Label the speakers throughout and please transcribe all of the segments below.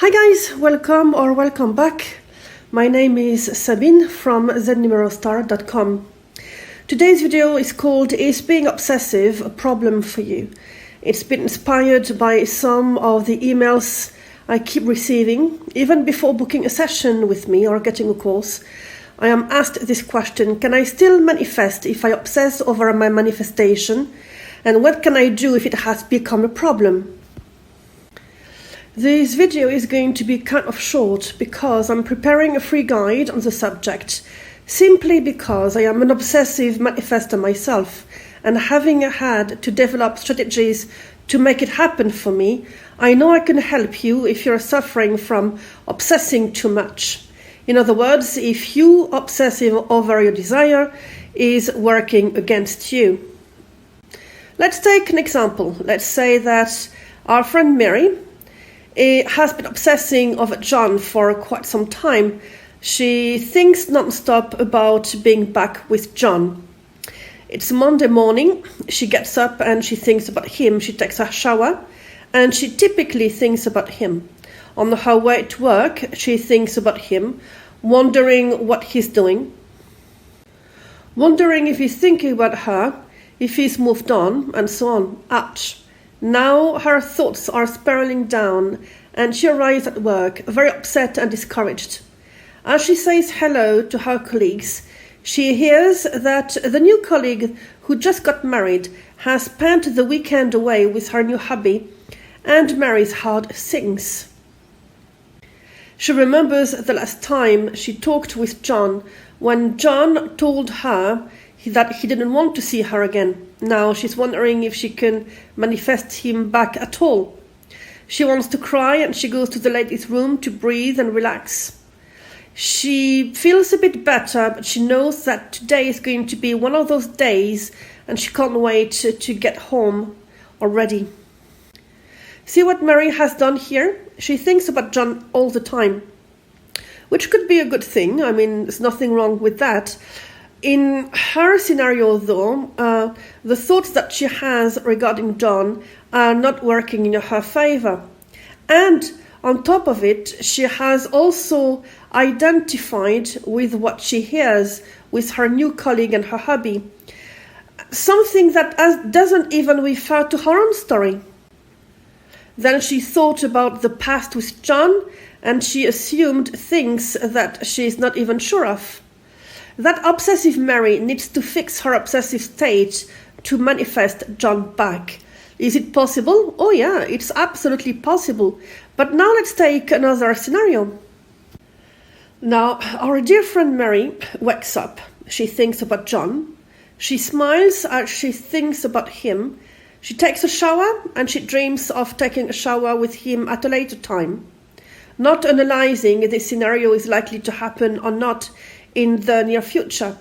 Speaker 1: Hi guys, welcome or welcome back. My name is Sabine from znumerostar.com. Today's video is called Is Being Obsessive a Problem for You? It's been inspired by some of the emails I keep receiving. Even before booking a session with me or getting a course, I am asked this question: can I still manifest if I obsess over my manifestation? And what can I do if it has become a problem? This video is going to be kind of short because I'm preparing a free guide on the subject, simply because I am an obsessive manifestor myself, and having had to develop strategies to make it happen for me, I know I can help you if you're suffering from obsessing too much. In other words, if you obsessive over your desire is working against you. Let's take an example. Let's say that our friend Mary has been obsessing over John for quite some time. She thinks non-stop about being back with John. It's Monday morning. She gets up and she thinks about him. She takes a shower and she typically thinks about him. On her way to work, she thinks about him, wondering what he's doing, wondering if he's thinking about her, if he's moved on, and so on. Ouch. Now her thoughts are spiraling down and she arrives at work very upset and discouraged. As she says hello to her colleagues, she hears that the new colleague who just got married has spent the weekend away with her new hubby, and Mary's heart sinks. She remembers the last time she talked with John when John told her that he didn't want to see her again. Now she's wondering if she can manifest him back at all. She wants to cry and she goes to the ladies' room to breathe and relax. She feels a bit better, but she knows that today is going to be one of those days and she can't wait to get home already. See what Mary has done here? She thinks about John all the time, which could be a good thing. I mean, there's nothing wrong with that. In her scenario, though, the thoughts that she has regarding John are not working in her favor. And on top of it, she has also identified with what she hears with her new colleague and her hubby, something that doesn't even refer to her own story. Then she thought about the past with John, and she assumed things that she's not even sure of. That obsessive Mary needs to fix her obsessive state to manifest John back. Is it possible? Oh yeah, it's absolutely possible. But now let's take another scenario. Now, our dear friend Mary wakes up. She thinks about John. She smiles as she thinks about him. She takes a shower and she dreams of taking a shower with him at a later time. Not analyzing if this scenario is likely to happen or not in the near future.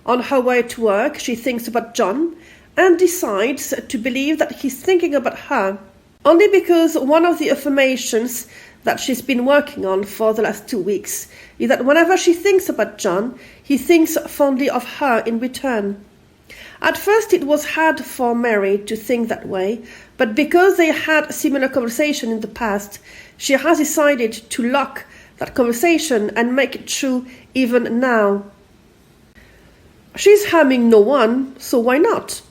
Speaker 1: On her way to work, she thinks about John and decides to believe that he's thinking about her, only because one of the affirmations that she's been working on for the last 2 weeks is that whenever she thinks about John, he thinks fondly of her in return. At first it was hard for Mary to think that way, but because they had a similar conversation in the past, she has decided to lock that conversation and make it true even now. She's harming no one, so why not?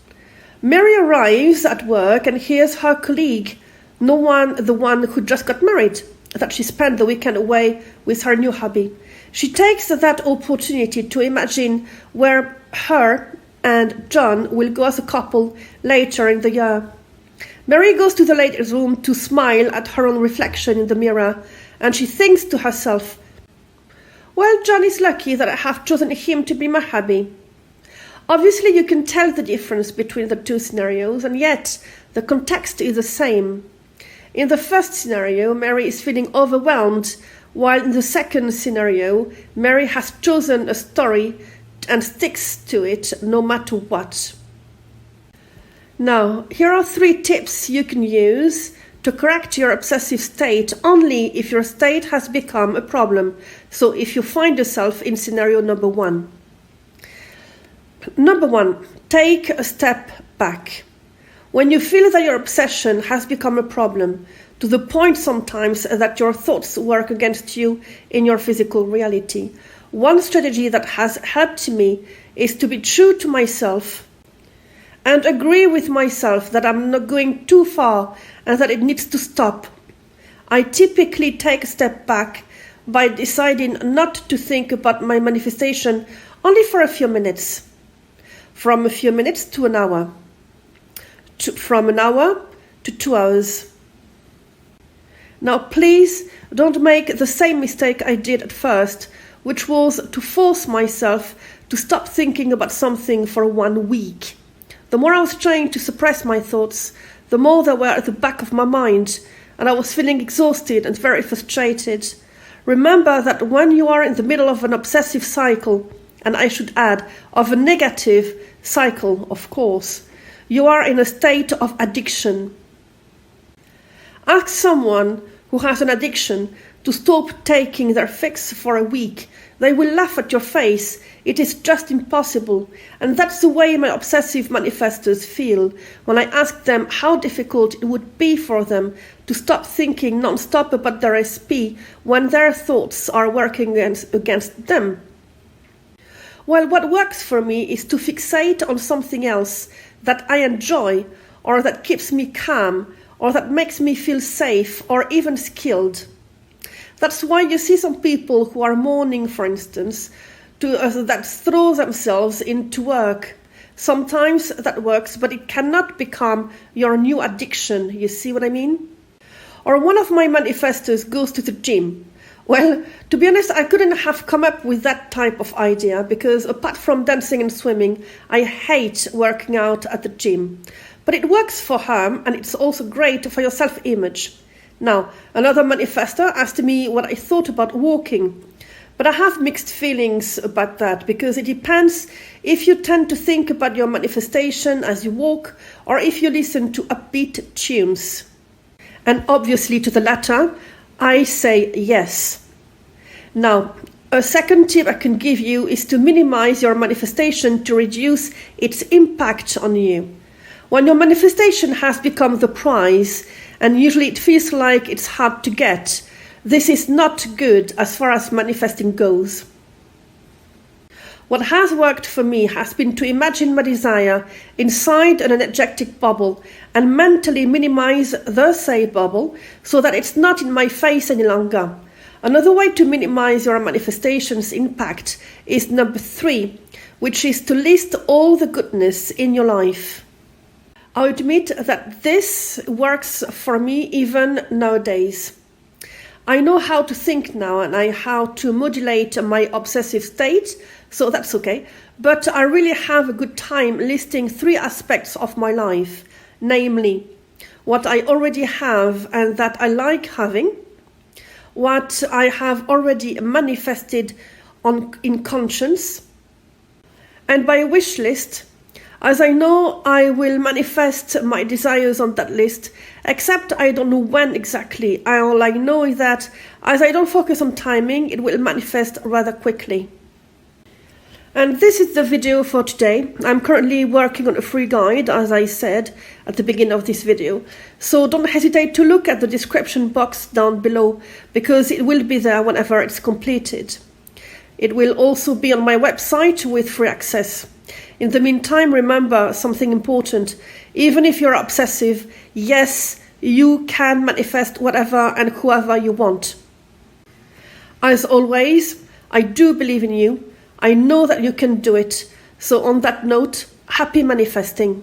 Speaker 1: Mary arrives at work and hears her colleague, the one who just got married, that she spent the weekend away with her new hubby. She takes that opportunity to imagine where her and John will go as a couple later in the year. Mary goes to the ladies' room to smile at her own reflection in the mirror, and she thinks to herself, well, John is lucky that I have chosen him to be my hubby. Obviously, you can tell the difference between the two scenarios, and yet the context is the same. In the first scenario, Mary is feeling overwhelmed, while in the second scenario, Mary has chosen a story and sticks to it no matter what. Now, here are 3 tips you can use to correct your obsessive state only if your state has become a problem. So if you find yourself in scenario number 1. Number 1, take a step back. When you feel that your obsession has become a problem, to the point sometimes that your thoughts work against you in your physical reality. One strategy that has helped me is to be true to myself and agree with myself that I'm not going too far and that it needs to stop. I typically take a step back by deciding not to think about my manifestation only for a few minutes. From a few minutes to an hour. From an hour to 2 hours. Now please don't make the same mistake I did at first, which was to force myself to stop thinking about something for 1 week. The more I was trying to suppress my thoughts, the more they were at the back of my mind, and I was feeling exhausted and very frustrated. Remember that when you are in the middle of an obsessive cycle, and I should add, of a negative cycle, of course, you are in a state of addiction. Ask someone who has an addiction to stop taking their fix for a week. They will laugh at your face. It is just impossible. And that's the way my obsessive manifestors feel when I ask them how difficult it would be for them to stop thinking non-stop about their SP when their thoughts are working against them. Well, what works for me is to fixate on something else that I enjoy, or that keeps me calm, or that makes me feel safe, or even skilled. That's why you see some people who are mourning, for instance, that throw themselves into work. Sometimes that works, but it cannot become your new addiction. You see what I mean? Or one of my manifestors goes to the gym. Well, to be honest, I couldn't have come up with that type of idea because apart from dancing and swimming, I hate working out at the gym. But it works for her, and it's also great for your self-image. Now, another manifestor asked me what I thought about walking. But I have mixed feelings about that because it depends if you tend to think about your manifestation as you walk or if you listen to upbeat tunes. And obviously to the latter, I say yes. Now, a second tip I can give you is to minimize your manifestation to reduce its impact on you. When your manifestation has become the prize, and usually it feels like it's hard to get, this is not good as far as manifesting goes. What has worked for me has been to imagine my desire inside an energetic bubble and mentally minimize the say bubble so that it's not in my face any longer. Another way to minimize your manifestation's impact is number 3, which is to list all the goodness in your life. I admit that this works for me even nowadays. I know how to think now and I how to modulate my obsessive state, so that's okay. But I really have a good time listing 3 aspects of my life, namely, what I already have and that I like having, what I have already manifested in conscience, and by wish list, as I know I will manifest my desires on that list, except I don't know when exactly. All I know is that as I don't focus on timing, it will manifest rather quickly. And this is the video for today. I'm currently working on a free guide, as I said at the beginning of this video. So don't hesitate to look at the description box down below, because it will be there whenever it's completed. It will also be on my website with free access. In the meantime, remember something important. Even if you're obsessive, yes, you can manifest whatever and whoever you want. As always, I do believe in you. I know that you can do it. So on that note, happy manifesting.